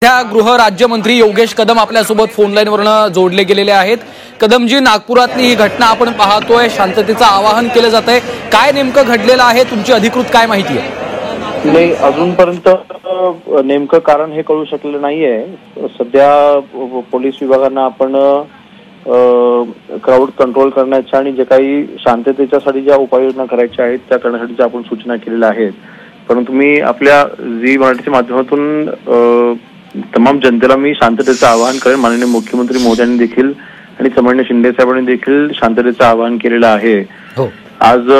त्या गृह राज्यमंत्री योगेश कदम आपल्यासोबत फोन लाईनवरनं जोडले गेलेले आहेत। कदमजी, नागपुरातली ही घटना आपण पाहतोय, शांततेचं आवाहन केलं जातंय, काय नेमकं घडलेलं आहे, तुमची अधिकृत काय माहिती आहे? नाही, अजूनपर्यंत नेमकं कारण हे कळू शकलेलं नाहीये। सध्या पोलीस विभागांना आपण क्राऊड कंट्रोल करण्याच्या आणि जे काही शांततेच्यासाठी ज्या उपाययोजना करायच्या आहेत त्या करण्यासाठी आपण सूचना केलेल्या आहेत। परंतु मी आपल्या झी मराठीच्या माध्यमातून तमाम जनतेला मी शांततेचं आवाहन करेन। माननीय मुख्यमंत्री महोदयांनी देखील आणि सन्माननीय शिंदे साहेबांनी देखील शांततेचं आवाहन केलेलं आहे। आज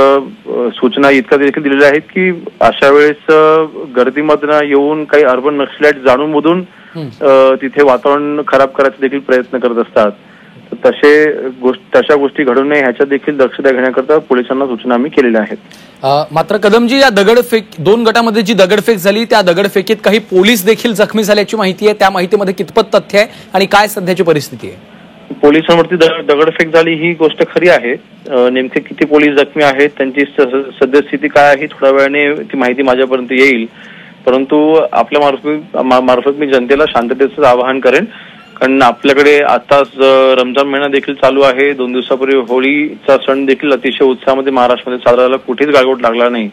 सूचना इतक्या देखील दिलेल्या आहेत की अशा वेळेस गर्दीमधनं येऊन काही अर्बन नक्षलाईट जाणून बुजून तिथे वातावरण खराब करायचा देखील प्रयत्न करत असतात। तशा गोष्टी घडू नये ह्याच्या देखील दक्षता घेण्याकरता पोलिसांना सूचना आम्ही केलेल्या आहेत। मात्र कदमजी, या दगडफेक दोन गटामध्ये जी दगडफेक झाली त्या दगडफेकीत काही पोलीस देखील जखमी झाल्याची माहिती आहे, त्या माहितीमध्ये कितपत तथ्य आहे आणि काय सध्याची परिस्थिती आहे? पोलिसांवरती दगडफेक झाली ही गोष्ट खरी आहे। नेमके किती पोलीस जखमी आहेत, त्यांची सद्यस्थिती काय आहे, थोड्या वेळाने ती माहिती माझ्यापर्यंत येईल। परंतु आपल्या मार्फत मी जनतेला शांततेचं आवाहन करेन, कारण आपल्याकडे आताच रमजान महिना देखील चालू आहे। 2 दिवसापूर्वी होळीचा सण देखील अतिशय उत्साहामध्ये महाराष्ट्रामध्ये साजरा झाला, कुठेच गाळगोट लागला नाही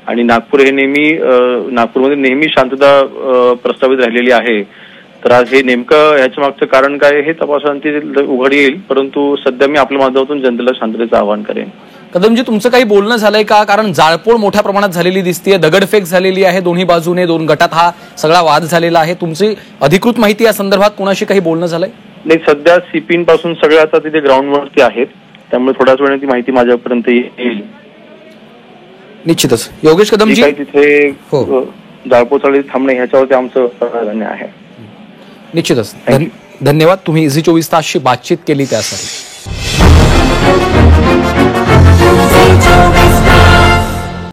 आणि नागपूरमध्ये नेहमी शांतता प्रस्थापित राहिलेली आहे। तर आज हे नेमकं ह्याच्या मागचं कारण काय हे तपासांती उघड येईल, परंतु सध्या मी आपल्या माध्यमातून जनतेला शांततेचं आवाहन करेन। कदमजी, तुमचं काही बोलणं झालंय का? कारण जाळपोळ मोठ्या प्रमाणात झालेली दिसतेय, दगडफेक झालेली आहे, दोन्ही बाजूने 2 गटात हा सगळा वाद झालेला आहे। तुमची अधिकृत माहिती या संदर्भात कोणाशी काही बोलणं झालंय? नाही, सध्या सीपीन पासून सगळे आता तिथे ग्राउंडवरती आहेत, त्यामुळे थोड्याच वेळाने ती माहिती माझ्यापर्यंत येईल। निश्चितच योगेश कदमजी, तिथे जाळपोळ चालू थांबणे ह्याच्यावरती आमचं प्राधान्य आहे। निश्चितच धन्यवाद, तुम्ही झी 24 तासशी बातचीत केली त्यासाठी।